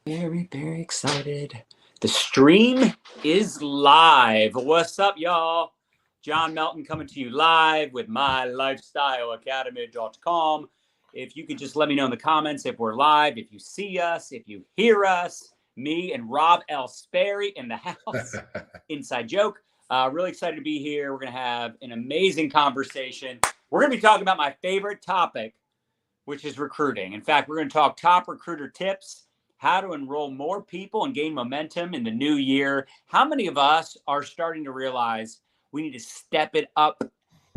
Very, very excited. The stream is live. What's up, y'all? John Melton coming to you live with mylifestyleacademy.com. If you could just let me know in the comments if we're live, if you see us, if you hear us, me and Rob Sperry in the house. Inside joke. Really excited to be here. We're going to have an amazing conversation. We're going to be talking about my favorite topic, which is recruiting. In fact, we're going to talk top recruiter tips, how to enroll more people and gain momentum in the new year. How many of us are starting to realize we need to step it up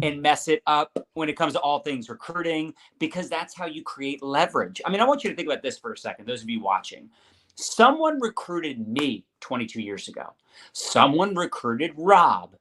and mess it up when it comes to all things recruiting? Because that's how you create leverage. I mean, I want you to think about this for a second, those of you watching. Someone recruited me 22 years ago. Someone recruited Rob.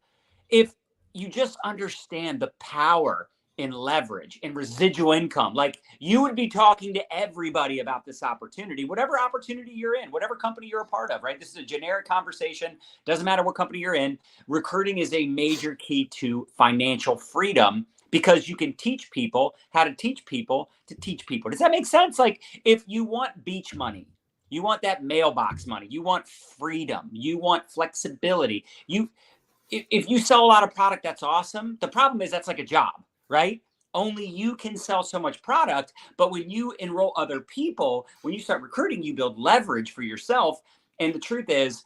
If you just understand the power in leverage and residual income, like you would be talking to everybody about this opportunity, whatever opportunity you're in, whatever company you're a part of, right? This is a generic conversation. Doesn't matter what company you're in. Recruiting is a major key to financial freedom because you can teach people how to teach people to teach people. Does that make sense? Like if you want beach money, you want that mailbox money, you want freedom, you want flexibility, if you sell a lot of product, that's awesome. The problem is that's like a job, right? Only you can sell so much product. But when you enroll other people, when you start recruiting, you build leverage for yourself. And the truth is,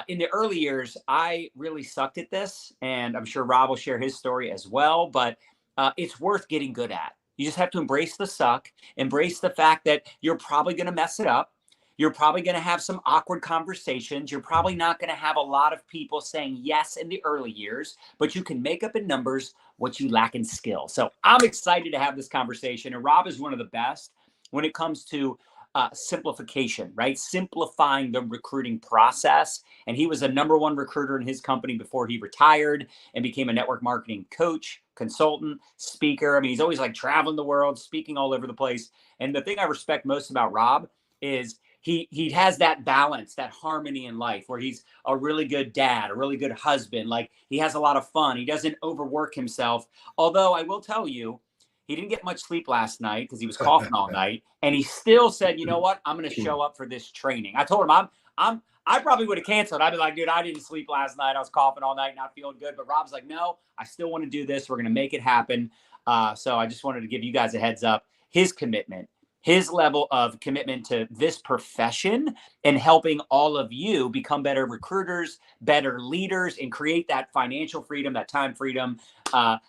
in the early years, I really sucked at this. And I'm sure Rob will share his story as well. But it's worth getting good at. You just have to embrace the suck, embrace the fact that you're probably going to mess it up. You're probably going to have some awkward conversations. You're probably not going to have a lot of people saying yes in the early years, but you can make up in numbers what you lack in skill. So I'm excited to have this conversation. And Rob is one of the best when it comes to simplification, right? Simplifying the recruiting process. And he was a #1 recruiter in his company before he retired and became a network marketing coach, consultant, speaker. I mean, he's always like traveling the world, speaking all over the place. And the thing I respect most about Rob is he has that balance, that harmony in life where he's a really good dad, a really good husband. Like he has a lot of fun. He doesn't overwork himself. Although I will tell you, he didn't get much sleep last night because he was coughing all night. And he still said, you know what? I'm going to show up for this training. I told him I probably would have canceled. I'd be like, dude, I didn't sleep last night. I was coughing all night, not feeling good. But Rob's like, no, I still want to do this. We're going to make it happen. So I just wanted to give you guys a heads up. His commitment, his level of commitment to this profession and helping all of you become better recruiters, better leaders, and create that financial freedom, that time freedom.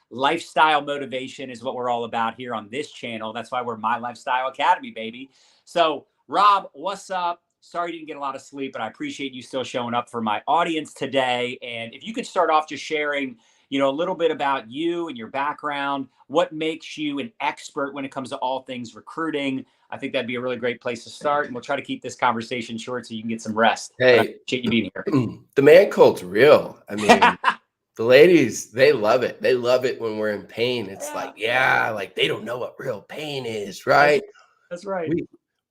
Lifestyle motivation is what we're all about here on this channel. That's why we're My Lifestyle Academy, baby. So Rob, what's up? Sorry you didn't get a lot of sleep, but I appreciate you still showing up for my audience today. And if you could start off just sharing, a little bit about you and your background, what makes you an expert when it comes to all things recruiting. I think that'd be a really great place to start. And we'll try to keep this conversation short so you can get some rest. Hey, but I appreciate you being here. The man cult's real. I mean, the ladies, they love it. They love it when we're in pain. It's like they don't know what real pain is, right? That's right.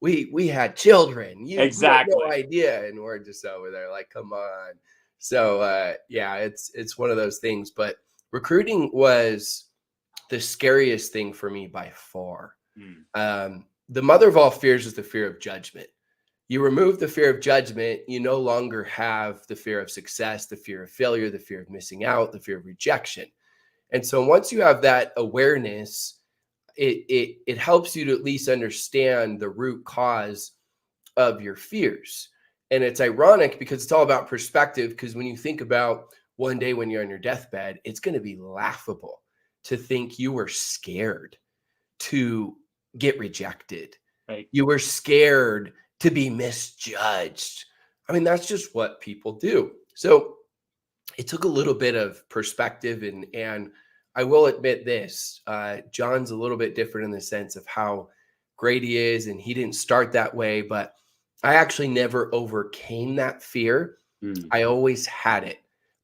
We had children. You have no Exactly. idea. And we're just over there like, come on. So it's one of those things. But recruiting was the scariest thing for me by far. The mother of all fears is the fear of judgment. You remove the fear of judgment, you no longer have the fear of success, the fear of failure, the fear of missing out, the fear of rejection. And so once you have that awareness, it helps you to at least understand the root cause of your fears. And it's ironic because it's all about perspective, because when you think about one day when you're on your deathbed, it's going to be laughable to think you were scared to get rejected. Right. You were scared to be misjudged. I mean, that's just what people do. So it took a little bit of perspective. And I will admit this, John's a little bit different in the sense of how great he is. And he didn't start that way, but I actually never overcame that fear. I always had it,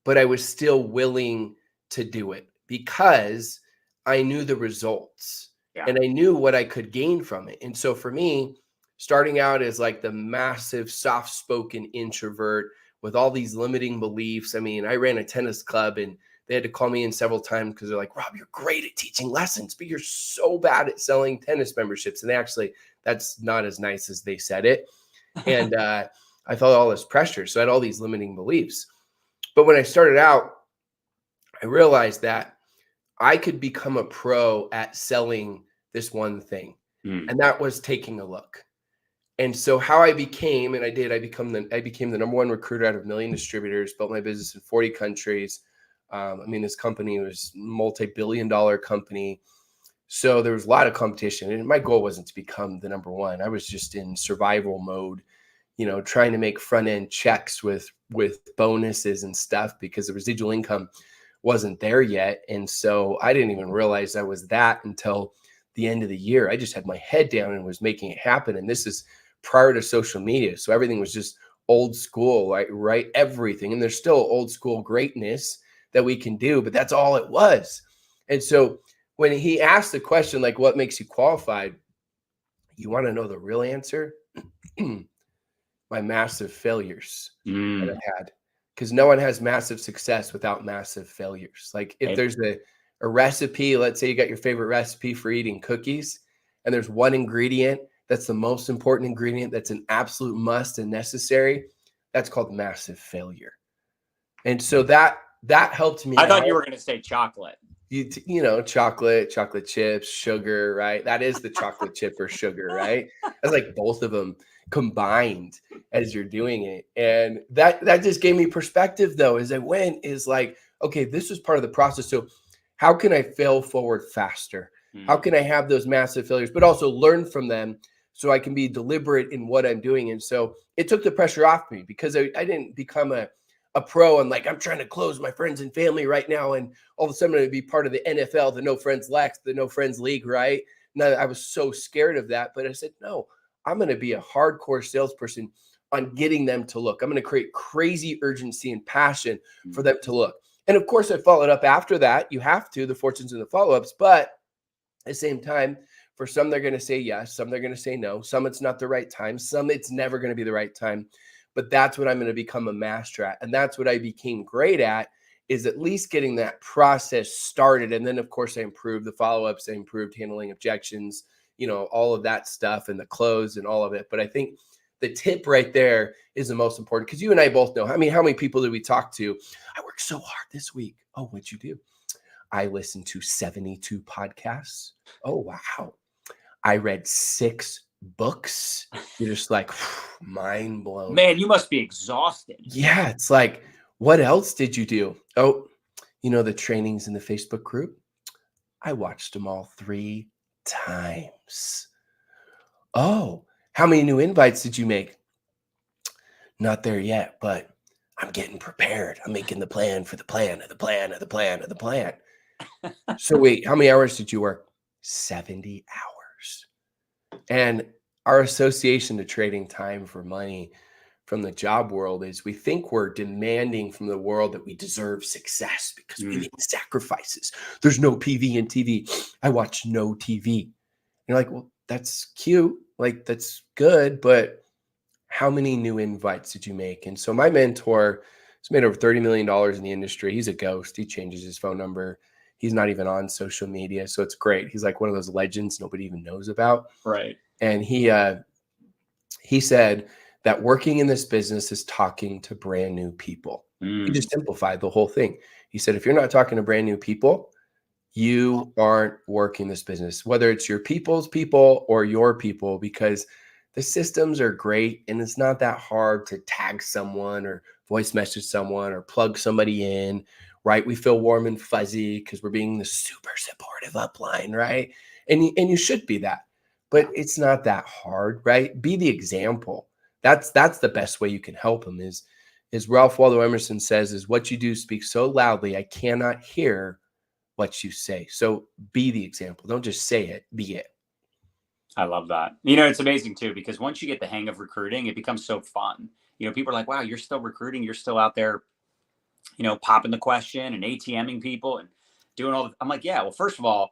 but I was still willing to do it because I knew the results and I knew what I could gain from it. And so for me, starting out as like the massive soft-spoken introvert with all these limiting beliefs. I mean, I ran a tennis club and they had to call me in several times because they're like, Rob, you're great at teaching lessons, but you're so bad at selling tennis memberships. And that's not as nice as they said it. And I felt all this pressure. So I had all these limiting beliefs. But when I started out, I realized that I could become a pro at selling this one thing. And that was taking a look. And so how I became, and I became the number one recruiter out of 1 million distributors, built my business in 40 countries. I mean, this company was multi-billion-dollar company. So there was a lot of competition. And my goal wasn't to become the number one. I was just in survival mode, trying to make front-end checks with bonuses and stuff because the residual income wasn't there yet. And so I didn't even realize I was that until the end of the year. I just had my head down and was making it happen. And this is prior to social media. So everything was just old school, right? Everything. And there's still old school greatness that we can do, but that's all it was. And so when he asked the question, like, what makes you qualified? You want to know the real answer? My massive failures that I've had. Because no one has massive success without massive failures. Like if there's a recipe, let's say you got your favorite recipe for eating cookies, and there's one ingredient that's the most important ingredient, that's an absolute must and necessary, that's called massive failure. And so that helped me. I thought you were going to say chocolate. Chocolate chips, sugar, right? That is the chocolate chip or sugar, right? That's like both of them combined as you're doing it. And that just gave me perspective though, as I went, is like, okay, this is part of the process. So how can I fail forward faster? How can I have those massive failures, but also learn from them so I can be deliberate in what I'm doing? And so it took the pressure off me because I didn't become a pro and like, I'm trying to close my friends and family right now. And all of a sudden I'm going to be part of the NFL, the No Friends Lex, the No Friends League, right? Now I was so scared of that, but I said, no, I'm going to be a hardcore salesperson on getting them to look. I'm going to create crazy urgency and passion for them to look. And of course I followed up after that. You have to, the fortunes and the follow-ups, but at the same time, for some, they're going to say yes, some they're going to say no, some it's not the right time, some it's never going to be the right time. But that's what I'm going to become a master at. And that's what I became great at, is at least getting that process started. And then, of course, I improved the follow-ups, I improved handling objections, all of that stuff and the close and all of it. But I think the tip right there is the most important, because you and I both know, how many people did we talk to? I worked so hard this week. Oh, what'd you do? I listened to 72 podcasts. Oh, wow. I read 6 books. You're just like mind blown. Man, you must be exhausted. Yeah, it's like, what else did you do? Oh, the trainings in the Facebook group, I watched them all 3 times. Oh, how many new invites did you make? Not there yet, but I'm getting prepared. I'm making the plan for the plan of the plan of the plan of the plan. So wait, how many hours did you work? 70 hours. And our association to trading time for money from the job world is, we think we're demanding from the world that we deserve success because we make sacrifices. There's no PV in TV. I watch no TV. And you're like, well, that's cute. Like, that's good. But how many new invites did you make? And so my mentor has made over $30 million in the industry. He's a ghost. He changes his phone number. He's not even on social media. So it's great. He's like one of those legends nobody even knows about. Right. And he said that working in this business is talking to brand new people. He just simplified the whole thing. He said, if you're not talking to brand new people, you aren't working this business, whether it's your people's people or your people, because the systems are great and it's not that hard to tag someone or voice message someone or plug somebody in, right? We feel warm and fuzzy because we're being the super supportive upline, right? And you should be that. But it's not that hard, right? Be the example. That's the best way you can help them, is Ralph Waldo Emerson says, is what you do speaks so loudly, I cannot hear what you say. So be the example. Don't just say it, be it. I love that. It's amazing too, because once you get the hang of recruiting, it becomes so fun. People are like, wow, you're still recruiting. You're still out there, popping the question and ATMing people and doing all I'm like, yeah, well, first of all,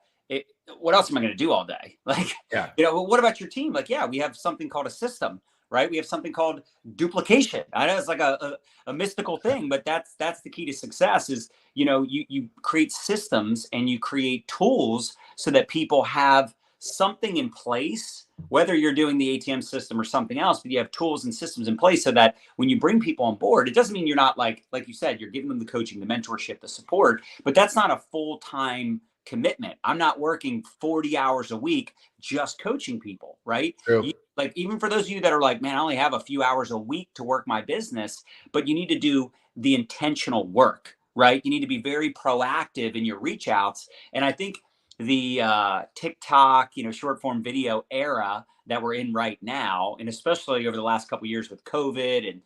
what else am I going to do all day? Like, yeah. What about your team? Like, yeah, we have something called a system, right? We have something called duplication. I know it's like a mystical thing, but that's the key to success is, you create systems and you create tools so that people have something in place, whether you're doing the ATM system or something else, but you have tools and systems in place so that when you bring people on board, it doesn't mean you're not like you said, you're giving them the coaching, the mentorship, the support, but that's not a full-time commitment. I'm not working 40 hours a week just coaching people, right? True. Like, even for those of you that are like, man, I only have a few hours a week to work my business, but you need to do the intentional work, right? You need to be very proactive in your reach outs. And I think the TikTok, short form video era that we're in right now, and especially over the last couple of years with COVID and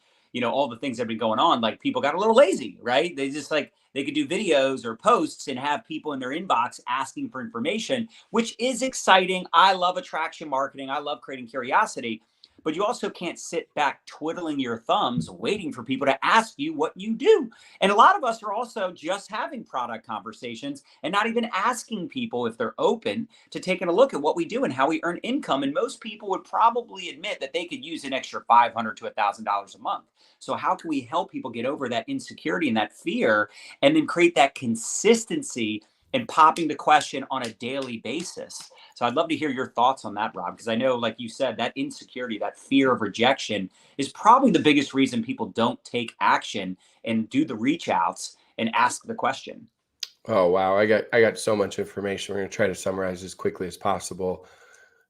all the things that have been going on, like people got a little lazy, right? They just like they could do videos or posts and have people in their inbox asking for information, which is exciting. I love attraction marketing. I love creating curiosity. But you also can't sit back twiddling your thumbs waiting for people to ask you what you do. And a lot of us are also just having product conversations and not even asking people if they're open to taking a look at what we do and how we earn income. And most people would probably admit that they could use an extra $500 to $1,000 a month. So how can we help people get over that insecurity and that fear and then create that consistency and popping the question on a daily basis? So I'd love to hear your thoughts on that, Rob, because I know, like you said, that insecurity, that fear of rejection is probably the biggest reason people don't take action and do the reach outs and ask the question. Oh, wow. I got so much information. We're going to try to summarize as quickly as possible.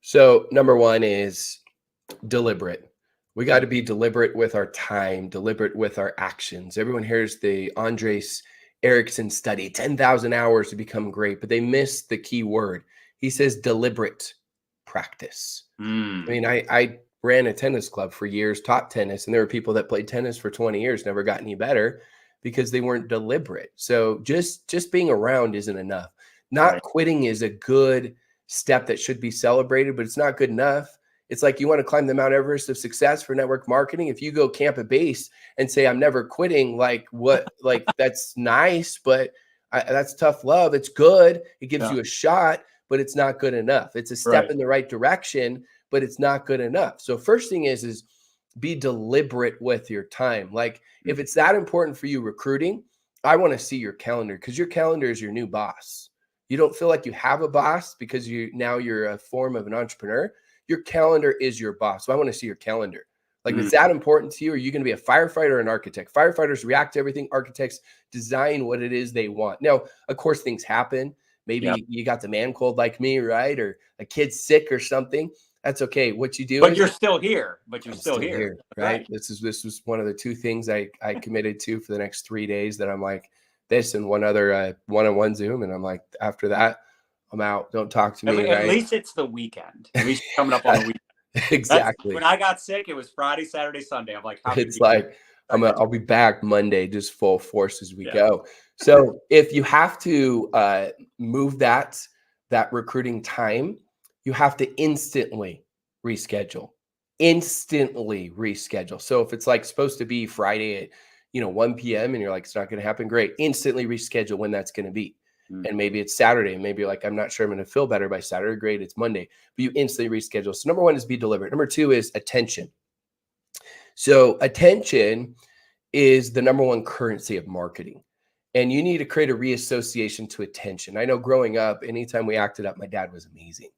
So number one is deliberate. We got to be deliberate with our time, deliberate with our actions. Everyone hears the Andres Erickson study, 10,000 hours to become great, but they miss the key word. He says deliberate practice. I mean, I ran a tennis club for years, taught tennis, and there were people that played tennis for 20 years, never got any better because they weren't deliberate. So just being around isn't enough. Not quitting is a good step that should be celebrated, but it's not good enough. It's like you want to climb the Mount Everest of success for network marketing. If you go camp a base and say, I'm never quitting, like what, like that's nice, but that's tough love. It's good. It gives you a shot, but it's not good enough. It's a step in the right direction, but it's not good enough. So first thing is be deliberate with your time. Like if it's that important for you recruiting, I want to see your calendar because your calendar is your new boss. You don't feel like you have a boss because you're a form of an entrepreneur. Your calendar is your boss. So I want to see your calendar. Like, if it's that important to you, are you going to be a firefighter or an architect? Firefighters react to everything. Architects design what it is they want. Now, of course, things happen. Maybe you got the man cold like me, right? Or a kid's sick or something. That's okay. What you do but you're still here. But you're I'm still here. Right? This was one of the two things I committed to for the next 3 days that I'm like, this and one other one-on-one Zoom. And I'm like, after that, I'm out. Don't talk to me. At least it's the weekend. At least coming up on the weekend. Exactly. When I got sick, it was Friday, Saturday, Sunday. I'm like, it's like I'll be back Monday, just full force as we go. So if you have to move that recruiting time, you have to instantly reschedule. So if it's like supposed to be Friday at 1 p.m. and you're like, it's not going to happen, great. Instantly reschedule when that's going to be. And maybe it's Saturday. And maybe you're like, I'm not sure I'm going to feel better by Saturday. Great. It's Monday. But you instantly reschedule. So number one is be deliberate. Number two is attention. So attention is the number one currency of marketing. And you need to create a reassociation to attention. I know growing up, anytime we acted up, my dad was amazing.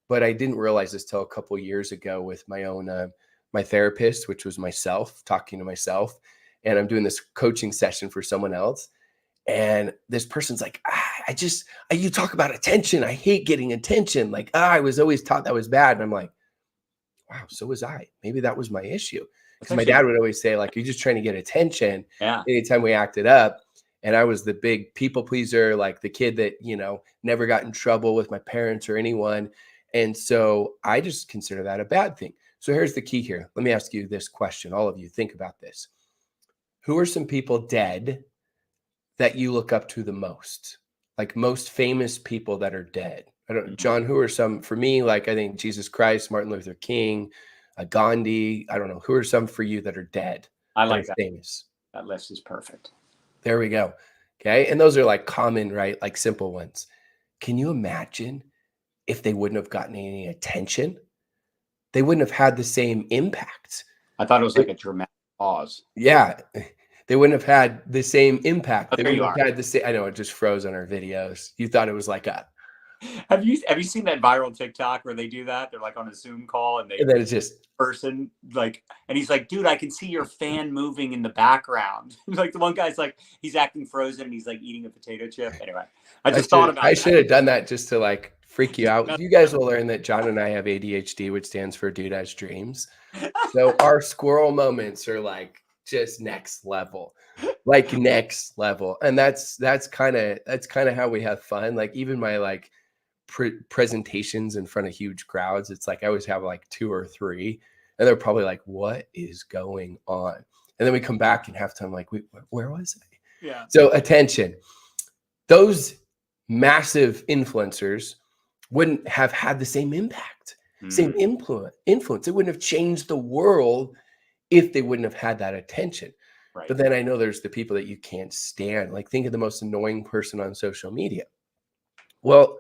But I didn't realize this till a couple of years ago with my own, my therapist, which was myself, talking to myself. And I'm doing this coaching session for someone else. And this person's like, you talk about attention. I hate getting attention. Like, I was always taught that was bad. And I'm like, wow, so was I. Maybe that was my issue. Because my dad would always say, like, you're just trying to get attention anytime we acted up. And I was the big people pleaser, like the kid that, never got in trouble with my parents or anyone. And so I just consider that a bad thing. So here's the key here. Let me ask you this question. All of you, think about this. Who are some people dead that you look up to the most? Like most famous people that are dead. I don't, John, who are some, for me, like I think Jesus Christ, Martin Luther King, Gandhi. I don't know. Who are some for you that are dead? I like that. Famous. That list is perfect. There we go. Okay. And those are like common, right? Like simple ones. Can you imagine if they wouldn't have gotten any attention? They wouldn't have had the same impact. I thought it was like a dramatic pause. Yeah. They wouldn't have had the same impact. Oh, they wouldn't have had the same. I know it just froze on our videos. You thought it was like a Have you seen that viral TikTok where they do that? They're like on a Zoom call and And then it's just person like, and he's like, dude, I can see your fan moving in the background. Like the one guy's like, he's acting frozen and he's like eating a potato chip. Anyway, I just thought about I that. should have done that just to like freak you out. You guys will learn that John and I have ADHD, which stands for Dude Has Dreams. So our squirrel moments are like just next level, like next level. And that's kind of how we have fun. Like even my like presentations in front of huge crowds, it's like I always have like 2 or 3, and they're probably like, "What is going on?" And then we come back in halftime, like, "Wait, where was I?" Yeah. So attention, those massive influencers wouldn't have had the same impact, same influence. It wouldn't have changed the world if they wouldn't have had that attention. Right. But then I know there's the people that you can't stand. Like think of the most annoying person on social media. Well,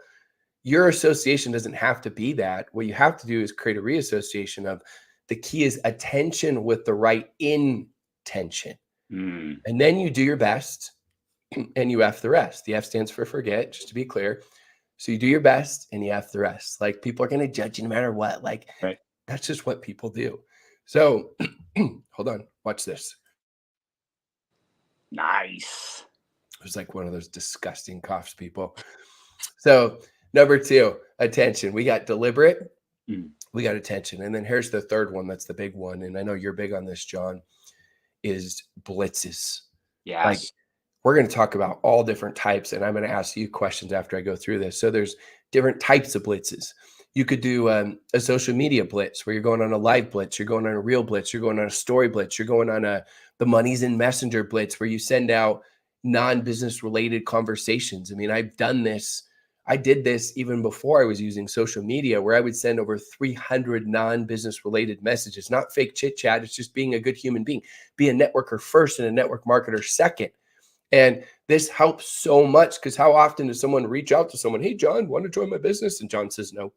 your association doesn't have to be that. What you have to do is create a reassociation of the key is attention with the right intention. And then you do your best and you F the rest. The F stands for forget, just to be clear. So you do your best and you F the rest. Like people are going to judge you no matter what. Like Right. that's just what people do. So hold on, watch this. Nice. It was like one of those disgusting coughs, people. So number 2, attention. We got deliberate, we got attention. And then here's the third one. That's the big one. And I know you're big on this, John, is blitzes. Yes. Like we're going to talk about all different types. And I'm going to ask you questions after I go through this. So there's different types of blitzes. You could do a social media blitz where you're going on a live blitz, you're going on a real blitz, you're going on a story blitz, you're going on the Money's in Messenger blitz where you send out non-business related conversations. I mean, I've done this. I did this even before I was using social media where I would send over 300 non-business related messages, not fake chit chat. It's just being a good human being, be a networker first and a network marketer second. And this helps so much because how often does someone reach out to someone, "Hey, John, want to join my business?" And John says, "No."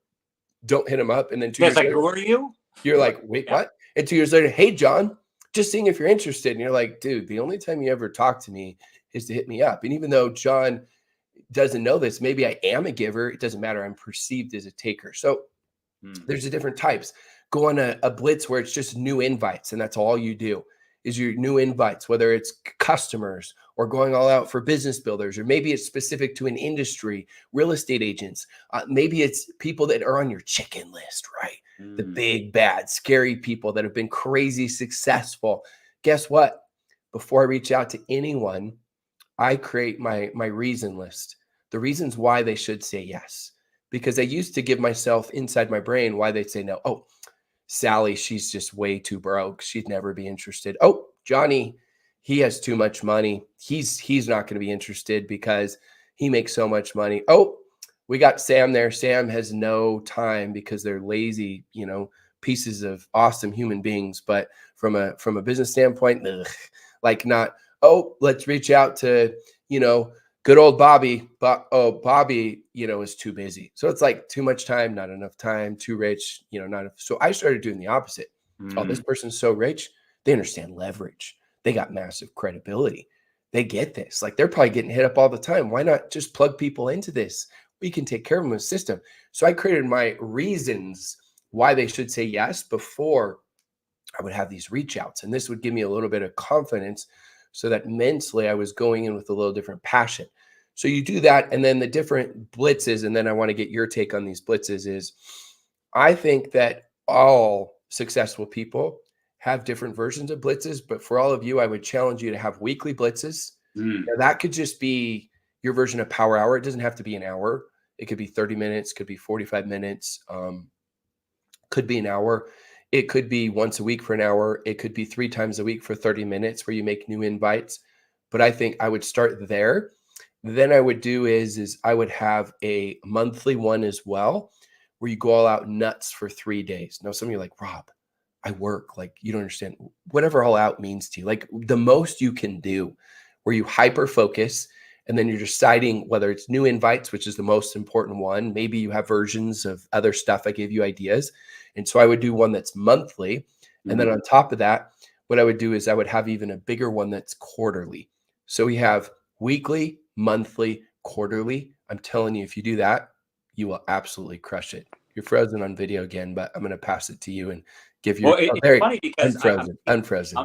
Don't hit him up. And then 2 years like, later, who are you? you're like, "Wait, what?" And 2 years later, "Hey, John, just seeing if you're interested." And you're like, "Dude, the only time you ever talk to me is to hit me up." And even though John doesn't know this, maybe I am a giver. It doesn't matter. I'm perceived as a taker. So there's the different types. Go on a blitz where it's just new invites, and that's all you do is your new invites, whether it's customers or going all out for business builders, or maybe it's specific to an industry, real estate agents. Maybe it's people that are on your chicken list, right? The big, bad, scary people that have been crazy successful. Guess what? Before I reach out to anyone, I create my reason list, the reasons why they should say yes. Because I used to give myself inside my brain why they'd say no. Oh, Sally, she's just way too broke. She'd never be interested. Oh, Johnny, he has too much money. He's not going to be interested because he makes so much money. Oh, we got Sam there. Sam has no time because they're lazy, pieces of awesome human beings. But from a business standpoint, like not, oh, let's reach out to, good old Bobby, but Bobby, is too busy. So it's like too much time, not enough time, too rich, not enough. So I started doing the opposite. Oh, this person's so rich. They understand leverage. They got massive credibility. They get this. Like they're probably getting hit up all the time. Why not just plug people into this? We can take care of them with a system. So I created my reasons why they should say yes before I would have these reach outs. And this would give me a little bit of confidence so that mentally I was going in with a little different passion. So you do that. And then the different blitzes, and then I want to get your take on these blitzes is I think that all successful people have different versions of blitzes, but for all of you, I would challenge you to have weekly blitzes. Now, that could just be your version of power hour. It doesn't have to be an hour. It could be 30 minutes, could be 45 minutes, could be an hour. It could be once a week for an hour. It could be 3 times a week for 30 minutes where you make new invites. But I think I would start there. Then I would do is I would have a monthly one as well, where you go all out nuts for 3 days. Now, some of you are like, "Rob, I work." Like, you don't understand whatever all out means to you. Like the most you can do where you hyper focus and then you're deciding whether it's new invites, which is the most important one. Maybe you have versions of other stuff. I gave you ideas. And so I would do one that's monthly. And then on top of that, what I would do is I would have even a bigger one that's quarterly. So we have weekly, monthly, quarterly. I'm telling you, if you do that, you will absolutely crush it. You're frozen on video again, but I'm going to pass it to you and give your Well, it's there. funny because Unfrozen.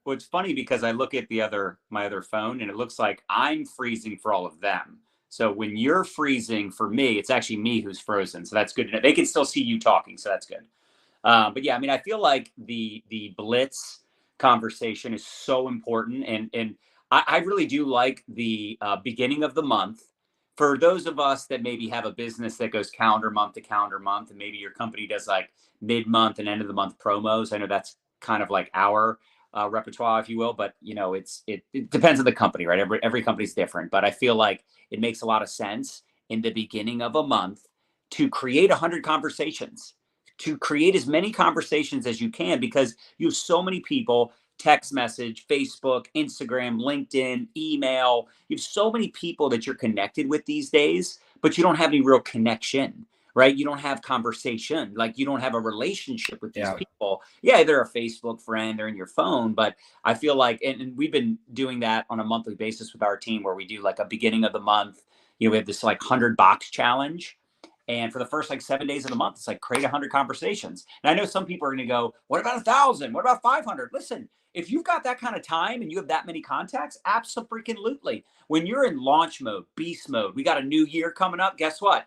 well, it's funny because I look at my other phone and it looks like I'm freezing for all of them. So when you're freezing for me, it's actually me who's frozen. So that's good to know. They can still see you talking, so that's good. But yeah, I mean, I feel like the blitz conversation is so important, and I really do like the beginning of the month. For those of us that maybe have a business that goes calendar month to calendar month, and maybe your company does like mid-month and end of the month promos. I know that's kind of like our repertoire, if you will. But you know, it depends on the company, right? Every company's different, but I feel like it makes a lot of sense in the beginning of a month to create 100 conversations, to create as many conversations as you can, because you have so many people, text message, Facebook, Instagram, LinkedIn, email. You have so many people that you're connected with these days, but you don't have any real connection, right? You don't have conversation. Like, you don't have a relationship with these people. Yeah, they're a Facebook friend, they're in your phone, but I feel like, and we've been doing that on a monthly basis with our team, where we do like a beginning of the month, we have this like 100 box challenge. And for the first like 7 days of the month, it's like create 100 conversations. And I know some people are going to go, what about 1,000? What about 500? Listen, if you've got that kind of time and you have that many contacts, absolutely. When you're in launch mode, beast mode, we got a new year coming up. Guess what?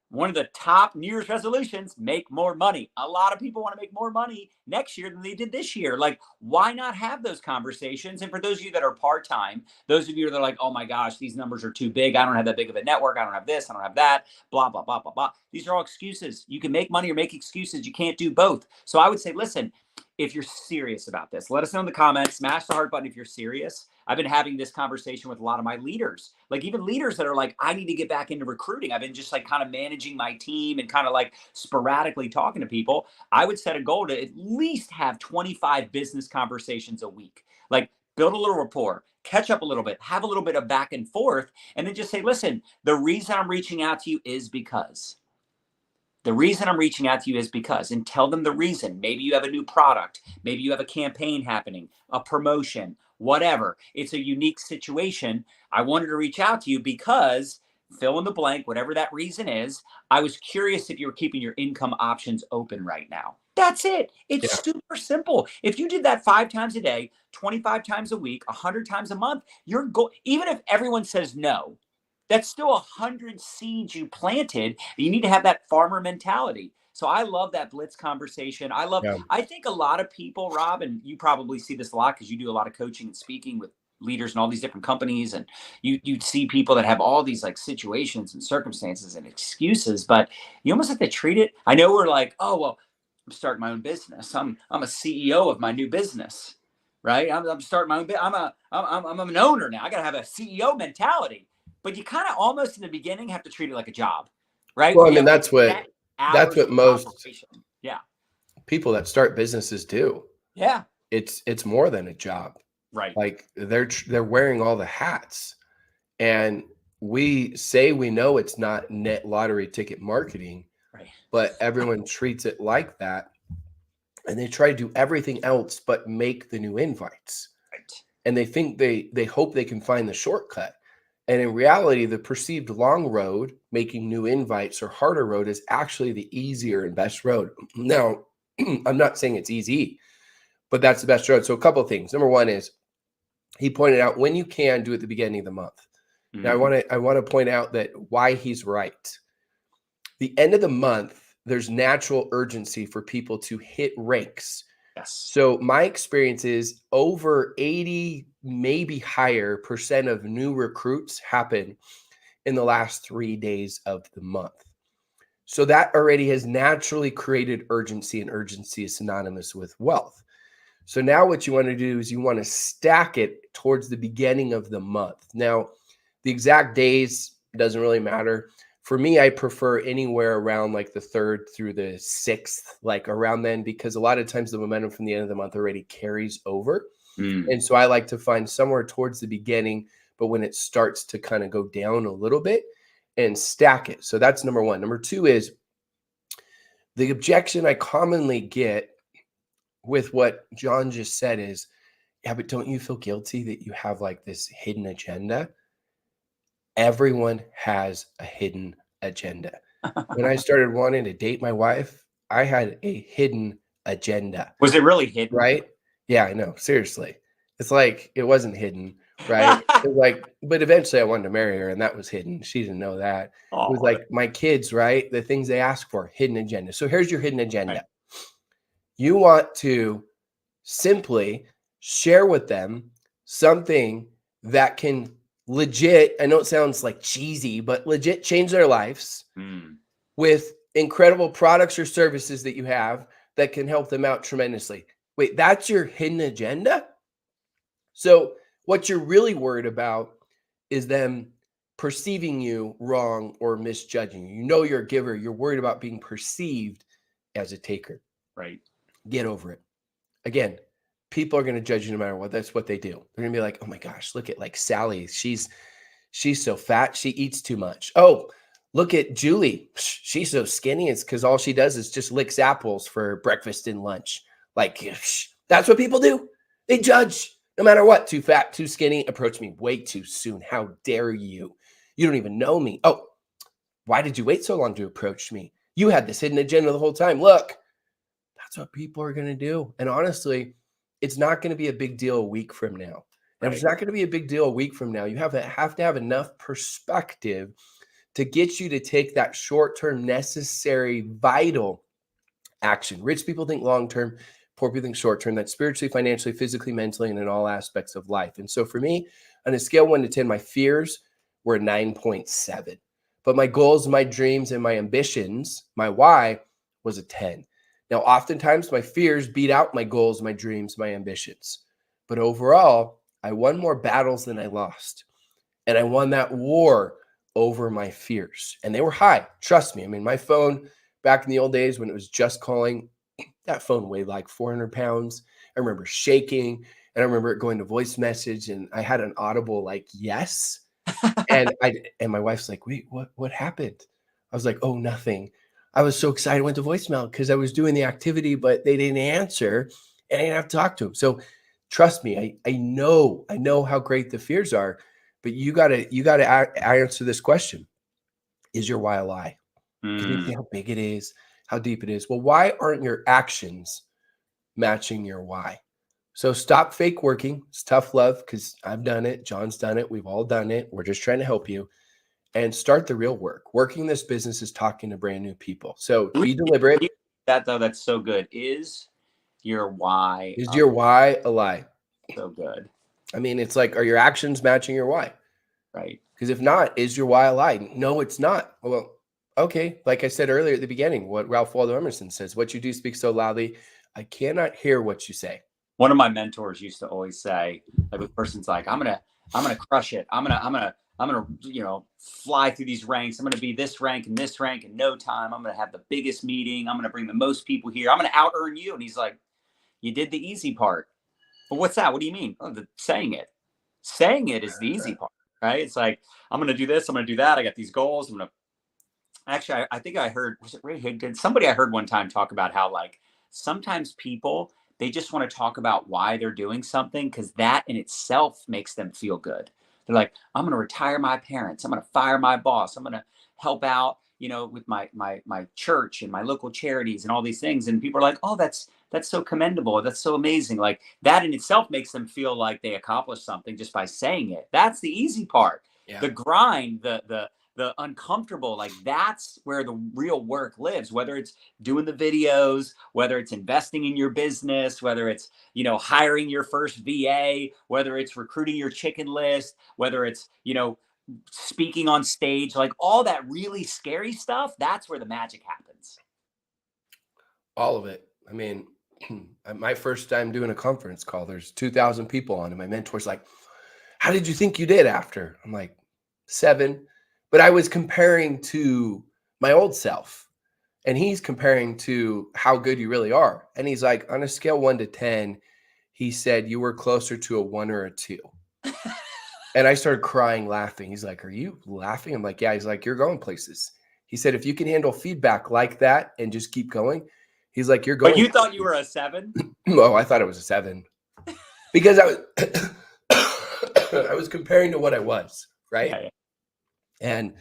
One of the top New Year's resolutions, make more money. A lot of people want to make more money next year than they did this year. Like, why not have those conversations? And for those of you that are part-time, those of you that are like, oh my gosh, these numbers are too big. I don't have that big of a network. I don't have this. I don't have that. Blah, blah, blah, blah, blah. These are all excuses. You can make money or make excuses. You can't do both. So I would say, listen, if you're serious about this, let us know in the comments. Smash the heart button if you're serious. I've been having this conversation with a lot of my leaders, like even leaders that are like, I need to get back into recruiting. I've been just like kind of managing my team and kind of like sporadically talking to people. I would set a goal to at least have 25 business conversations a week. Like, build a little rapport, catch up a little bit, have a little bit of back and forth, and then just say, listen, the reason I'm reaching out to you is because. The reason I'm reaching out to you is because, and tell them the reason. Maybe you have a new product. Maybe you have a campaign happening, a promotion, whatever. It's a unique situation. I wanted to reach out to you because, fill in the blank, whatever that reason is. I was curious if you were keeping your income options open right now. That's it. It's super simple. If you did that 5 times a day, 25 times a week, 100 times a month, your goal, even if everyone says no, that's still 100 seeds you planted. You need to have that farmer mentality. So I love that blitz conversation. I think a lot of people, Rob, and you probably see this a lot because you do a lot of coaching and speaking with leaders in all these different companies, and you see people that have all these like situations and circumstances and excuses, but you almost have to treat it. I know we're like, oh well, I'm starting my own business. I'm a CEO of my new business, right? I'm starting my own. I'm an owner now. I got to have a CEO mentality. But you kind of almost in the beginning have to treat it like a job, right? Well, I mean, that's what most yeah people that start businesses do. Yeah. It's more than a job. Right. Like, they're wearing all the hats. And we say we know it's not net lottery ticket marketing, right, but everyone treats it like that. And they try to do everything else but make the new invites. Right. And they think they hope they can find the shortcut. And in reality, the perceived long road, making new invites, or harder road, is actually the easier and best road. Now, I'm not saying it's easy, but that's the best road. So a couple of things. Number one is, he pointed out, when you can, do it at the beginning of the month. Mm-hmm. Now, I want to point out that why he's right. The end of the month, there's natural urgency for people to hit ranks. Yes. So my experience is over 80, maybe higher % of new recruits happen in the last 3 days of the month. So that already has naturally created urgency, and urgency is synonymous with wealth. So now what you want to do is you want to stack it towards the beginning of the month. Now, the exact days doesn't really matter. For me, I prefer anywhere around like the 3rd through the 6th, like around then, because a lot of times the momentum from the end of the month already carries over. And so I like to find somewhere towards the beginning, but when it starts to kind of go down a little bit, and stack it. So that's number one. Number two is, the objection I commonly get with what John just said is, yeah, but don't you feel guilty that you have like this hidden agenda? Everyone has a hidden agenda. When I started wanting to date my wife, I had a hidden agenda, Was it really hidden? right? Yeah, I know. Seriously. It's like it wasn't hidden, right? It was like, but eventually I wanted to marry her and that was hidden. She didn't know that. It was Oh, like my kids, right? The things they ask for, hidden agenda. So here's your hidden right. agenda. You want to simply share with them something that can legit, I know it sounds like cheesy, but legit change their lives Mm, with incredible products or services that you have that can help them out tremendously. Wait, that's your hidden agenda? So, what you're really worried about is them perceiving you wrong or misjudging you. You know you're a giver, you're worried about being perceived as a taker. right. Get over it. Again, people are going to judge you no matter what. That's what they do. They're going to be like, "Oh my gosh, look at like Sally. She's so fat. She eats too much. Oh, look at Julie. She's so skinny. It's because all she does is just licks apples for breakfast and lunch." Like, that's what people do. They judge no matter what. Too fat, too skinny. Approach me way too soon. How dare you? You don't even know me. Oh, why did you wait so long to approach me? You had this hidden agenda the whole time. Look, that's what people are going to do. And honestly, it's not going to be a big deal a week from now. And if it's Right. not going to be a big deal a week from now, you have to have enough perspective to get you to take that short-term, necessary, vital action. Rich people think long-term, poor people think short-term. That's spiritually, financially, physically, mentally, and in all aspects of life. And so for me, on a scale 1 to 10, my fears were 9.7. But my goals, my dreams, and my ambitions, my why was a 10. Now, oftentimes my fears beat out my goals, my dreams, my ambitions. But overall, I won more battles than I lost. And I won that war over my fears. And they were high. Trust me. I mean, my phone back in the old days when it was just calling, that phone weighed like 400 pounds. I remember shaking and I remember it going to voice message and I had an audible like, yes. And my wife's like, wait, what happened? I was like, oh, nothing. I was so excited. I went to voicemail because I was doing the activity, but they didn't answer and I didn't have to talk to them. So trust me, I know how great the fears are, but you gotta answer this question. Is your why a lie? Because you see Mm, how big it is, how deep it is. Well, why aren't your actions matching your why? So stop fake working. It's tough love because I've done it. John's done it. We've all done it. We're just trying to help you and start the real work. Working this business is talking to brand new people. So be deliberate. that though, that's so good. Is your why Is your why a lie? so good? I mean, it's like, are your actions matching your why? Right. Because if not, is your why a lie? No, it's not. Well, okay. Like I said earlier at the beginning, what Ralph Waldo Emerson says, what you do speaks so loudly, I cannot hear what you say. One of my mentors used to always say, like, the person's like, I'm gonna crush it. I'm gonna, fly through these ranks. I'm gonna be this rank and this rank in no time. I'm gonna have the biggest meeting. I'm gonna bring the most people here. I'm gonna out earn you. And he's like, you did the easy part. Well, what's that? What do you mean? Oh, saying it. Saying it is the easy part, right? It's like, I'm gonna do this. I'm gonna do that. I got these goals. I'm gonna actually. I think I heard, was it Ray Higdon? Somebody I heard one time talk about how, like, sometimes people, they just want to talk about why they're doing something because that in itself makes them feel good. They're like, I'm going to retire my parents. I'm going to fire my boss. I'm going to help out, with my church and my local charities and all these things. And people are like, oh, that's so commendable. That's so amazing. Like, that in itself makes them feel like they accomplished something just by saying it. That's the easy part. Yeah. The grind, the uncomfortable, like, that's where the real work lives, whether it's doing the videos, whether it's investing in your business, whether it's, hiring your first VA, whether it's recruiting your chicken list, whether it's, speaking on stage, like, all that really scary stuff. That's where the magic happens. All of it. I mean, my first time doing a conference call, there's 2,000 people on, and my mentor's like, how did you think you did after? I'm like, 7. But I was comparing to my old self, and he's comparing to how good you really are. And he's like, on a scale 1 to 10, he said you were closer to a 1 or a 2. And I started crying, laughing. He's like, are you laughing? I'm like, yeah. He's like, you're going places. He said, if you can handle feedback like that and just keep going, he's like, you're going. But you thought you were a 7? Oh, I thought it was a 7 because I was I was comparing to what I was, right? Yeah. And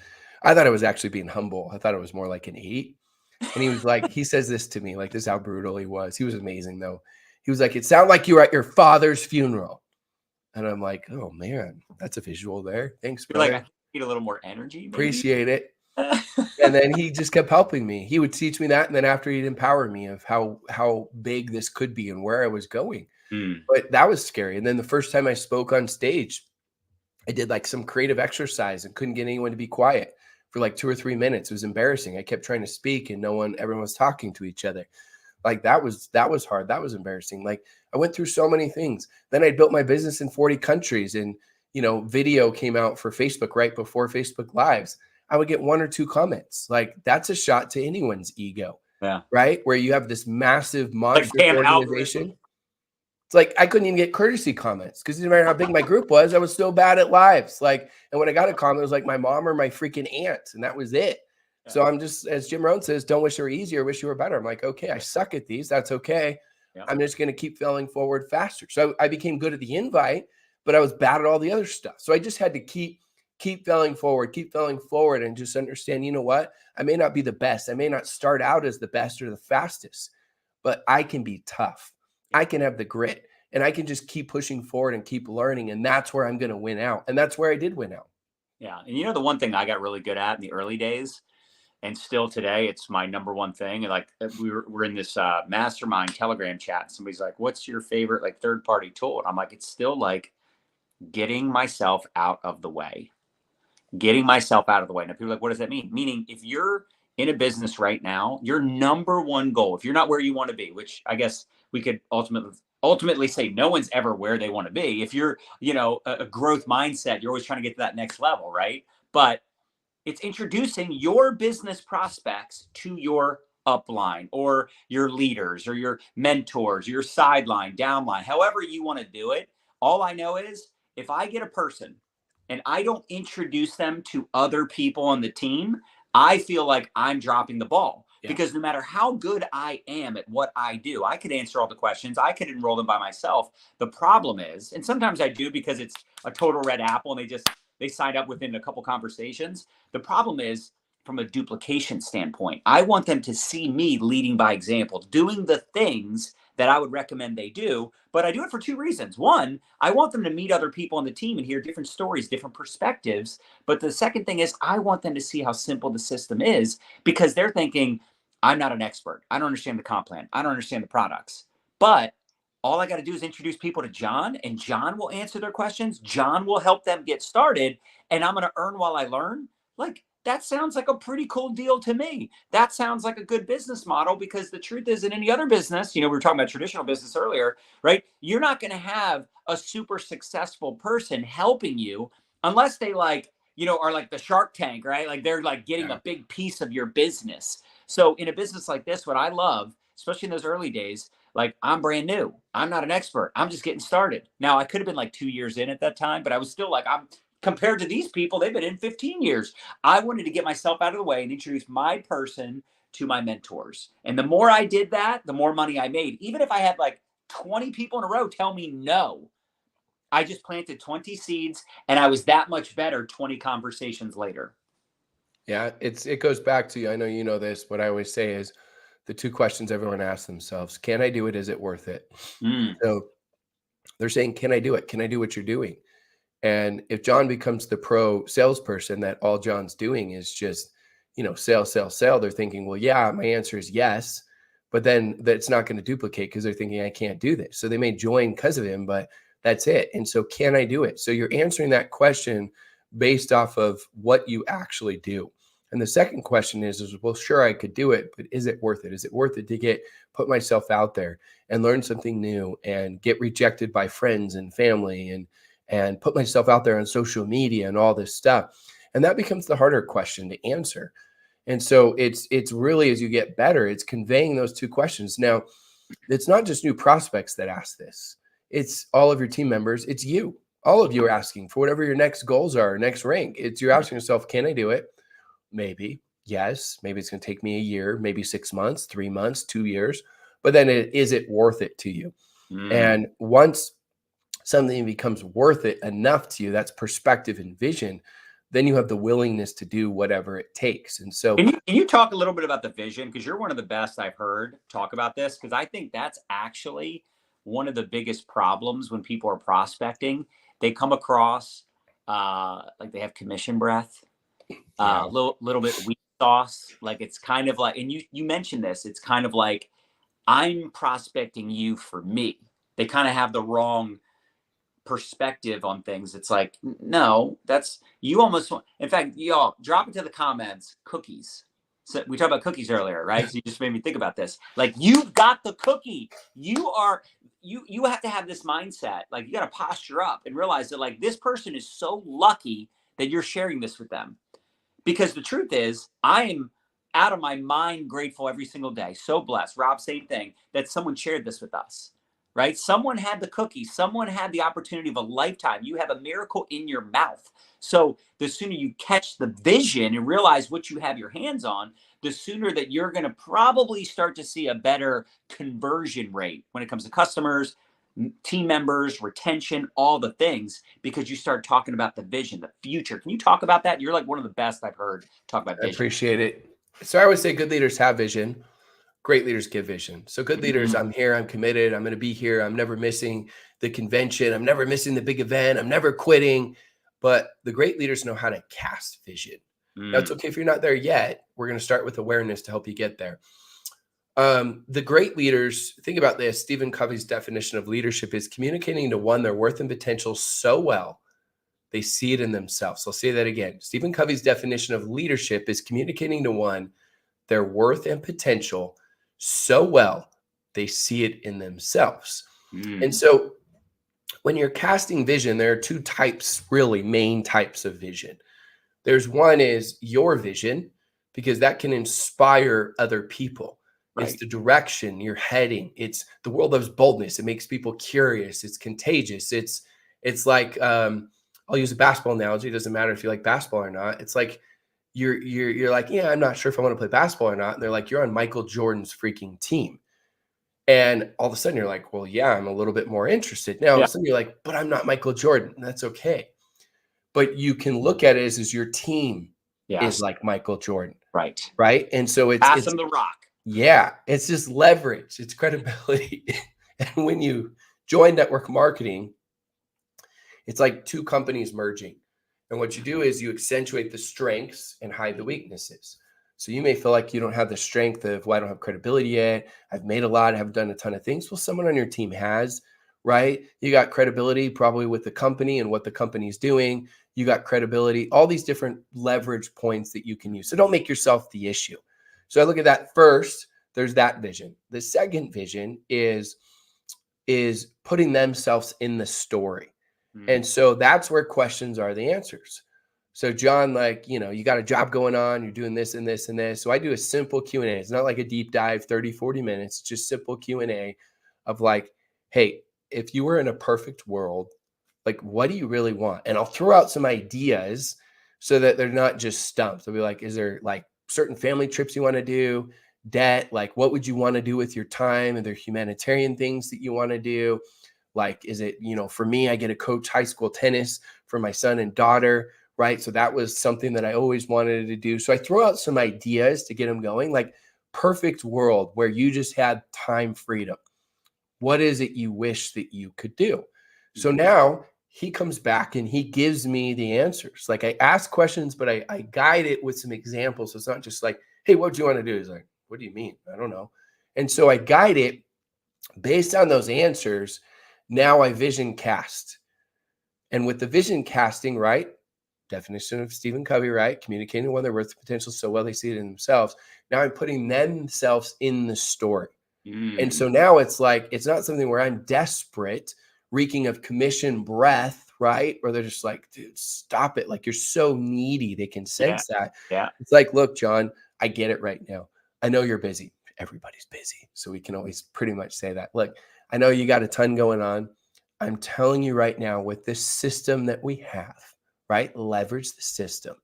I thought I was actually being humble. I thought it was more like an 8. And he was like, he says this to me, like, this is how brutal he was. He was amazing though. He was like, it sounded like you were at your father's funeral. And I'm like, oh man, that's a visual there. Thanks, You're like, brother. I need a little more energy, maybe? Appreciate it. And then he just kept helping me. He would teach me that. And then after, he'd empower me of how big this could be and where I was going. But that was scary. And then the first time I spoke on stage, I did like some creative exercise and couldn't get anyone to be quiet for like 2 or 3 minutes. It was embarrassing. I kept trying to speak and everyone was talking to each other. Like that was hard. That was embarrassing. Like I went through so many things. Then I built my business in 40 countries and, video came out for Facebook right before Facebook Lives. I would get 1 or 2 comments. Like that's a shot to anyone's ego. Yeah. Right. Where you have this massive monster like organization. Algorithm. It's like I couldn't even get courtesy comments because no matter how big my group was, I was still bad at lives. Like, and when I got a comment, it was like my mom or my freaking aunt, and that was it. Yeah. So I'm just, as Jim Rohn says, don't wish you were easier, wish you were better. I'm like, okay, I suck at these. That's okay. Yeah. I'm just going to keep failing forward faster. So I became good at the invite, but I was bad at all the other stuff. So I just had to keep failing forward, and just understand, you know what? I may not be the best. I may not start out as the best or the fastest, but I can be tough. I can have the grit and I can just keep pushing forward and keep learning. And that's where I'm going to win out. And that's where I did win out. Yeah. And the one thing I got really good at in the early days and still today, it's my number one thing. And like we're in this mastermind Telegram chat. Somebody's like, what's your favorite like third-party tool? And I'm like, it's still like getting myself out of the way. Now people are like, what does that mean? Meaning if you're in a business right now, your number one goal, if you're not where you want to be, which I guess we could ultimately say no one's ever where they want to be. If you're, a growth mindset, you're always trying to get to that next level, right? But it's introducing your business prospects to your upline or your leaders or your mentors, your sideline, downline, however you want to do it. All I know is if I get a person and I don't introduce them to other people on the team, I feel like I'm dropping the ball. Yeah. Because no matter how good I am at what I do, I could answer all the questions. I could enroll them by myself. The problem is, and sometimes I do because it's a total red apple and they sign up within a couple conversations. The problem is from a duplication standpoint, I want them to see me leading by example, doing the things that I would recommend they do. But I do it for 2 reasons. One, I want them to meet other people on the team and hear different stories, different perspectives. But the second thing is I want them to see how simple the system is because they're thinking, I'm not an expert. I don't understand the comp plan. I don't understand the products. But all I got to do is introduce people to John, and John will answer their questions. John will help them get started, and I'm going to earn while I learn. Like, that sounds like a pretty cool deal to me. That sounds like a good business model because the truth is in any other business, we were talking about traditional business earlier, right? You're not going to have a super successful person helping you unless they are like the Shark Tank, right? Like they're like getting a big piece of your business. So in a business like this, what I love, especially in those early days, like I'm brand new. I'm not an expert. I'm just getting started. Now I could have been like 2 years in at that time, but I was still like, compared to these people, they've been in 15 years. I wanted to get myself out of the way and introduce my person to my mentors. And the more I did that, the more money I made. Even if I had like 20 people in a row tell me no, I just planted 20 seeds and I was that much better 20 conversations later. Yeah, it goes back to, I know you know this, what I always say is the 2 questions everyone asks themselves. Can I do it? Is it worth it? So they're saying, can I do it? Can I do what you're doing? And if John becomes the pro salesperson that all John's doing is just, sell, they're thinking, well, yeah, my answer is yes, but then that's not going to duplicate because they're thinking I can't do this. So they may join because of him, but that's it. And so can I do it? So you're answering that question based off of what you actually do. And the second question is, well, sure, I could do it, but is it worth it? Is it worth it to put myself out there and learn something new and get rejected by friends and family and put myself out there on social media and all this stuff? And that becomes the harder question to answer. And so it's really, as you get better, it's conveying those 2 questions. Now, it's not just new prospects that ask this. It's all of your team members. It's you. All of you are asking for whatever your next goals are, next rank. You're asking yourself, can I do it? Maybe. Yes. Maybe it's going to take me a year, maybe 6 months, 3 months, 2 years. But then is it worth it to you? And once something becomes worth it enough to you, that's perspective and vision, then you have the willingness to do whatever it takes. And so can you talk a little bit about the vision? Because you're one of the best I've heard talk about this, because I think that's actually one of the biggest problems when people are prospecting. They come across like they have commission breath, little bit weak sauce. Like it's kind of like, and you mentioned this, it's kind of like, I'm prospecting you for me. They kind of have the wrong perspective on things. It's like, no, that's, you almost want, in fact, y'all drop into the comments, cookies. So we talked about cookies earlier, right? So you just made me think about this. Like, you've got the cookie. You have to have this mindset. Like, you got to posture up and realize that, like, this person is so lucky that you're sharing this with them. Because the truth is, I am out of my mind grateful every single day. So blessed. Rob, same thing, that someone shared this with us. Right? Someone had the cookie. Someone had the opportunity of a lifetime. You have a miracle in your mouth. So the sooner you catch the vision and realize what you have your hands on, the sooner that you're going to probably start to see a better conversion rate when it comes to customers, team members, retention, all the things, because you start talking about the vision, the future. Can you talk about that? You're like one of the best I've heard talk about vision. I appreciate it. So I would say good leaders have vision. Great leaders give vision. So good leaders, I'm here, I'm committed, I'm going to be here. I'm never missing the convention. I'm never missing the big event. I'm never quitting. But the great leaders know how to cast vision. Now, it's okay if you're not there yet. We're going to start with awareness to help you get there. The great leaders, think about this. Stephen Covey's definition of leadership is communicating to one their worth and potential so well they see it in themselves. I'll say that again. Stephen Covey's definition of leadership is communicating to one their worth and potential so well they see it in themselves. And so when you're casting vision, there are two types, really main types of vision. There's one is your vision, because that can inspire other people. Right. It's the direction you're heading. It's the world loves boldness. It makes people curious. It's contagious. It's like, I'll use a basketball analogy. It doesn't matter if you like basketball or not. It's like, you're like, yeah, I'm not sure if I want to play basketball or not. And they're like, you're on Michael Jordan's freaking team. And all of a sudden you're like, well, yeah, I'm a little bit more interested. Now, all of a sudden you're like, but I'm not Michael Jordan. That's okay. But you can look at it as your team is like Michael Jordan. Right. Right. And so it's pass them the rock. Yeah. It's just leverage. It's credibility. And when you join network marketing, it's like two companies merging. And what you do is you accentuate the strengths and hide the weaknesses. So you may feel like you don't have the strength of, well, I don't have credibility yet. I've made a lot. I haven't done a ton of things. Well, someone on your team has, right? You got credibility probably with the company and what the company's doing. You got credibility, all these different leverage points that you can use. So don't make yourself the issue. So I look at that first. There's that vision. The second vision is putting themselves in the story. And so that's where questions are the answers. So John, like, you got a job going on, you're doing this and this and this. So I do a simple Q&A. It's not like a deep dive, 30, 40 minutes, it's just simple Q&A of like, hey, if you were in a perfect world, like, what do you really want? And I'll throw out some ideas so that they're not just stumped. I'll be like, is there like certain family trips you want to do? Debt? Like, what would you want to do with your time? Are there humanitarian things that you want to do? Like, is it, for me, I get to coach high school tennis for my son and daughter, right? So that was something that I always wanted to do. So I throw out some ideas to get them going, like perfect world where you just had time freedom. What is it you wish that you could do? So now he comes back and he gives me the answers. Like, I ask questions, but I guide it with some examples. So it's not just like, hey, what do you want to do? He's like, what do you mean? I don't know. And so I guide it based on those answers. Now I vision cast. And with the vision casting, right? Definition of Stephen Covey, right? Communicating one their worth potential so well they see it in themselves. Now I'm putting themselves in the story. And so now it's like, it's not something where I'm desperate, reeking of commission breath, right? Or they're just like, dude, stop it. Like, you're so needy. They can sense that. Yeah. It's like, look, John, I get it right now. I know you're busy. Everybody's busy. So we can always pretty much say that. Look, I know you got a ton going on. I'm telling you right now, with this system that we have, right? Leverage the system.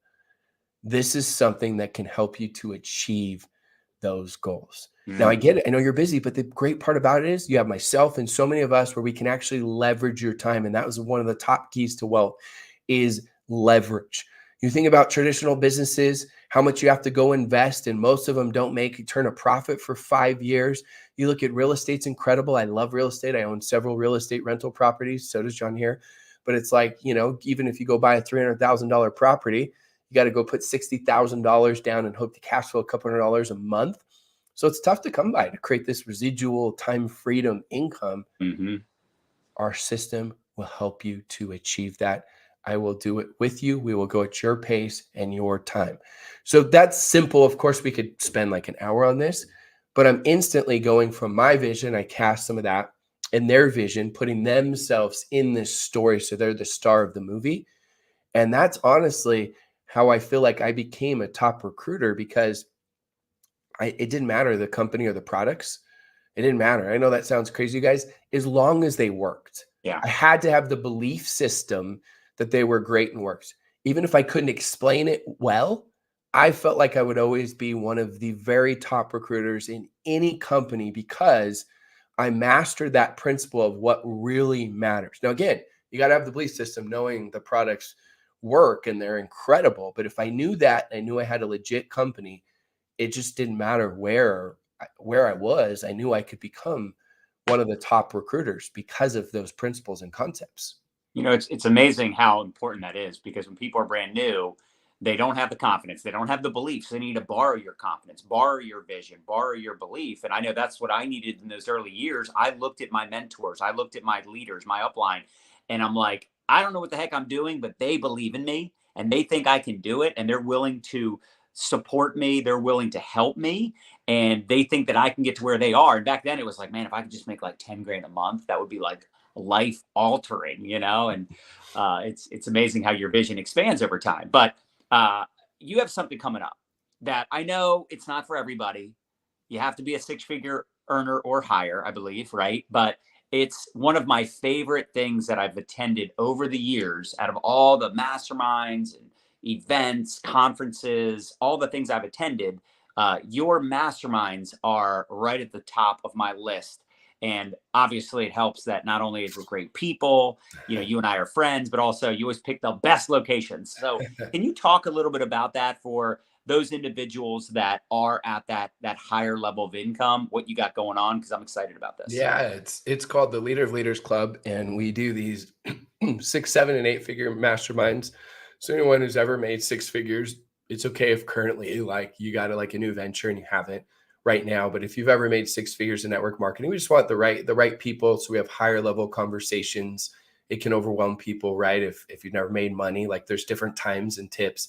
This is something that can help you to achieve those goals. Now, I get it. I know you're busy, but the great part about it is you have myself and so many of us where we can actually leverage your time. And that was one of the top keys to wealth is leverage. You think about traditional businesses, how much you have to go invest, and most of them don't turn a profit for 5 years. You look at real estate's incredible. I love real estate. I own several real estate rental properties. So does John here. But it's like, even if you go buy a $300,000 property, you got to go put $60,000 down and hope to cash flow a couple $100 a month. So it's tough to come by to create this residual time freedom income. Mm-hmm. Our system will help you to achieve that. I will do it with you. We will go at your pace and your time. So that's simple. Of course, we could spend like an hour on this, but I'm instantly going from my vision. I cast some of that and their vision, putting themselves in this story. So they're the star of the movie. And that's honestly how I feel like I became a top recruiter, because it didn't matter the company or the products. It didn't matter. I know that sounds crazy, you guys, as long as they worked. Yeah. I had to have the belief system that they were great and worked. Even if I couldn't explain it well, I felt like I would always be one of the very top recruiters in any company, because I mastered that principle of what really matters. Now, again, you got to have the belief system, knowing the products work and they're incredible. But if I knew that, I knew I had a legit company, it just didn't matter where I was. I knew I could become one of the top recruiters because of those principles and concepts. It's amazing how important that is, because when people are brand new, they don't have the confidence. They don't have the beliefs. They need to borrow your confidence, borrow your vision, borrow your belief. And I know that's what I needed in those early years. I looked at my mentors. I looked at my leaders, my upline, and I'm like, I don't know what the heck I'm doing, but they believe in me and they think I can do it. And they're willing to support me. They're willing to help me. And they think that I can get to where they are. And back then it was like, man, if I could just make like 10 grand a month, that would be like life altering, and it's amazing how your vision expands over time. But you have something coming up that I know it's not for everybody. You have to be a 6-figure earner or higher, I believe, right? But it's one of my favorite things that I've attended over the years. Out of all the masterminds and events, conferences, all the things I've attended, your masterminds are right at the top of my list. And obviously it helps that not only is it great people, you and I are friends, but also you always pick the best locations. So can you talk a little bit about that for those individuals that are at that higher level of income, what you got going on? Because I'm excited about this. Yeah, it's called the Leader of Leaders Club, and we do these 6, 7, and 8-figure masterminds. So anyone who's ever made 6 figures, it's okay if currently like you got a new venture and you haven't right now. But if you've ever made 6 figures in network marketing, we just want the right people. So we have higher level conversations. It can overwhelm people, right? If you've never made money, like there's different times and tips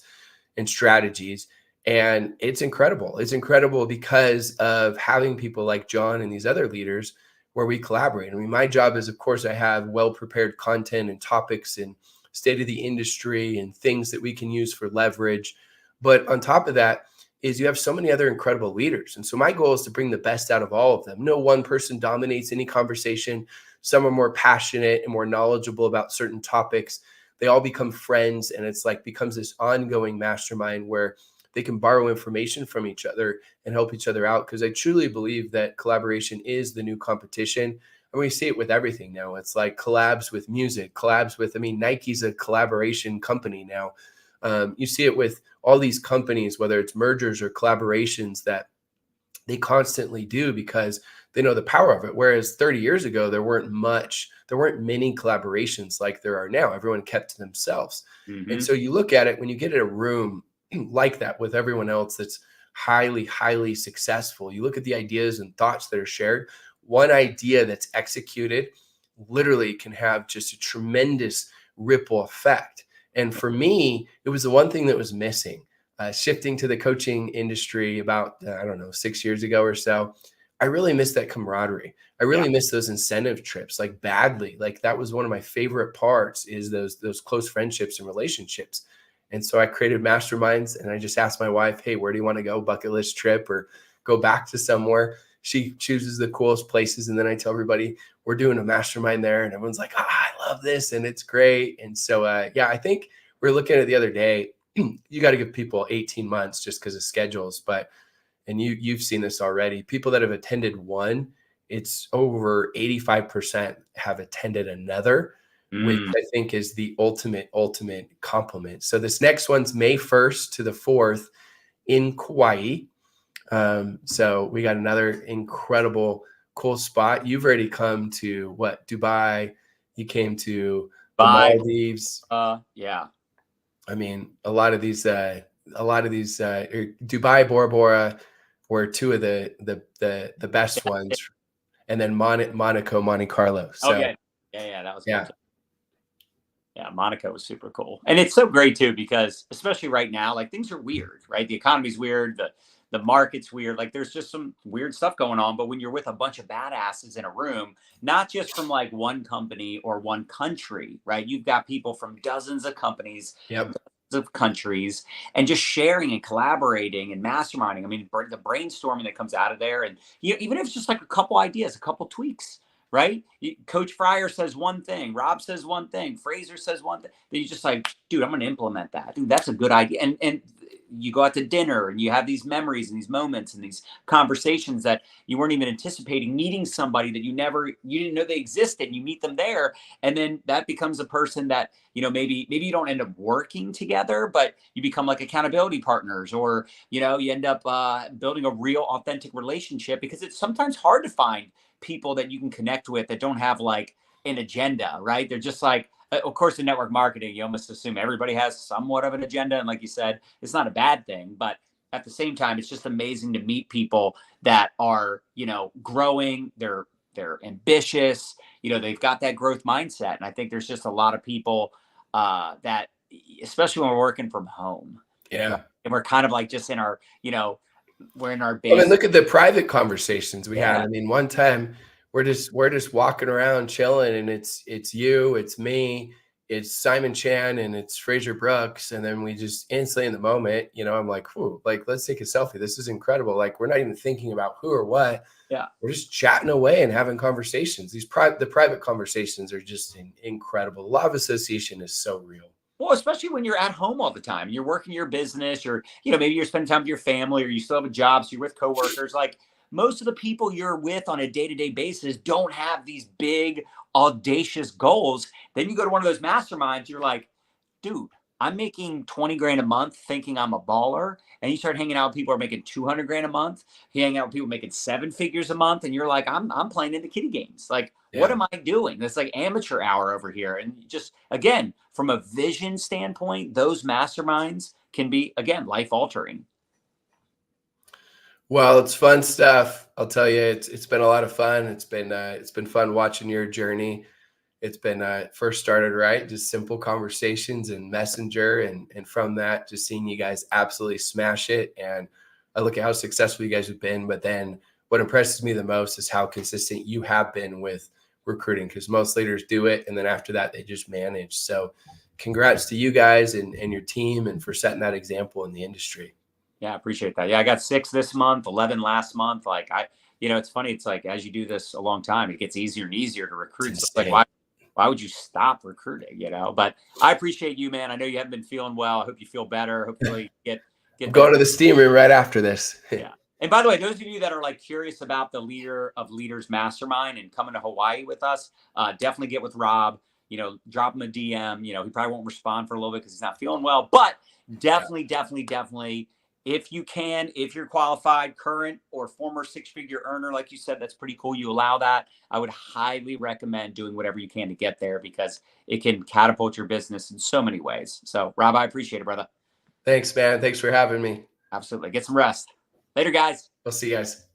and strategies. And it's incredible. It's incredible because of having people like John and these other leaders where we collaborate. I mean, my job is, of course, I have well-prepared content and topics and state of the industry and things that we can use for leverage. But on top of that is you have so many other incredible leaders. And so my goal is to bring the best out of all of them. No one person dominates any conversation. Some are more passionate and more knowledgeable about certain topics. They all become friends, and it's like becomes this ongoing mastermind where they can borrow information from each other and help each other out. Because I truly believe that collaboration is the new competition. And we see it with everything now. It's like collabs with music, collabs with, Nike's a collaboration company now. You see it with all these companies, whether it's mergers or collaborations that they constantly do because they know the power of it. Whereas 30 years ago, there weren't many collaborations like there are now. Everyone kept to themselves. Mm-hmm. And so you look at it when you get in a room like that with everyone else that's highly, highly successful. You look at the ideas and thoughts that are shared. One idea that's executed literally can have just a tremendous ripple effect. And for me, it was the one thing that was missing. Shifting to the coaching industry about, 6 years ago or so, I really missed that camaraderie. I really missed those incentive trips, like badly. Like that was one of my favorite parts is those close friendships and relationships. And so I created masterminds and I just asked my wife, hey, where do you want to go? Bucket list trip or go back to somewhere. She chooses the coolest places. And then I tell everybody we're doing a mastermind there. And everyone's like, I love this. And it's great. And so, I think we were looking at it the other day. You got to give people 18 months just because of schedules. And you've seen this already. People that have attended one, it's over 85% have attended another. which I think is the ultimate compliment. So this next one's May 1st to the 4th in Kauai. So we got another incredible, cool spot. You've already come to what? Dubai. You came to the Maldives. Yeah. I mean, a lot of these Dubai, Bora Bora were two of the best ones, and then Monaco, Monte Carlo. So yeah, that was cool too. Yeah, Monaco was super cool. And it's so great too, because especially right now, like things are weird, right? The economy's weird, the market's weird. Like there's just some weird stuff going on. But when you're with a bunch of badasses in a room, not just from like one company or one country, right? You've got people from dozens of companies, of countries, and just sharing and collaborating and masterminding. I mean, the brainstorming that comes out of there, and even if it's just like a couple ideas, a couple tweaks, right? Coach Fryer says one thing, Rob says one thing, Fraser says one thing. Then you just like, dude, I'm going to implement that. Dude, that's a good idea. And you go out to dinner and you have these memories and these moments and these conversations that you weren't even anticipating, meeting somebody that you didn't know they existed, and you meet them there. And then that becomes a person that, maybe you don't end up working together, but you become like accountability partners, or, you end up building a real authentic relationship, because it's sometimes hard to find people that you can connect with that don't have like an agenda, right? They're just like, of course, in network marketing, you almost assume everybody has somewhat of an agenda. And like you said, it's not a bad thing, but at the same time, it's just amazing to meet people that are, growing, they're ambitious, they've got that growth mindset. And I think there's just a lot of people that, especially when we're working from home. Yeah. And we're kind of like just in our, we're in our base. I mean, look at the private conversations we had. I mean, one time we're just walking around chilling, and it's you, it's me, it's Simon Chan, and it's Fraser Brooks. And then we just instantly in the moment, I'm like, whew, like, let's take a selfie. This is incredible. Like, we're not even thinking about who or what. Yeah. We're just chatting away and having conversations. The private conversations are just incredible. The law of association is so real. Well, especially when you're at home all the time, you're working your business, maybe you're spending time with your family, or you still have a job, so you're with coworkers. Like most of the people you're with on a day-to-day basis don't have these big, audacious goals. Then you go to one of those masterminds, you're like, dude, I'm making 20 grand a month thinking I'm a baller. And you start hanging out with people who are making 200 grand a month. You hang out with people making 7 figures a month. And you're like, I'm playing in the kiddie games. Like, what am I doing? It's like amateur hour over here. And just, again, from a vision standpoint, those masterminds can be, again, life altering. Well, it's fun stuff. I'll tell you, it's been a lot of fun. It's been fun watching your journey. It's been first started, right? Just simple conversations and Messenger. And from that, just seeing you guys absolutely smash it. And I look at how successful you guys have been. But then what impresses me the most is how consistent you have been with recruiting, because most leaders do it, and then after that, they just manage. So congrats to you guys and your team, and for setting that example in the industry. Yeah, I appreciate that. Yeah, I got 6 this month, 11 last month. Like it's funny. It's like, as you do this a long time, it gets easier and easier to recruit. So it's like, why would you stop recruiting? But I appreciate you, man. I know you haven't been feeling well. I hope you feel better. Hopefully get going to the steam room right after this. Yeah. And by the way, those of you that are like curious about the Leader of Leaders Mastermind and coming to Hawaii with us, definitely get with Rob. Drop him a DM. He probably won't respond for a little bit because he's not feeling well. But definitely, if you can, if you're qualified, current or former 6-figure earner, like you said, that's pretty cool. You allow that. I would highly recommend doing whatever you can to get there, because it can catapult your business in so many ways. So, Rob, I appreciate it, brother. Thanks, man. Thanks for having me. Absolutely. Get some rest. Later, guys. I'll see you guys.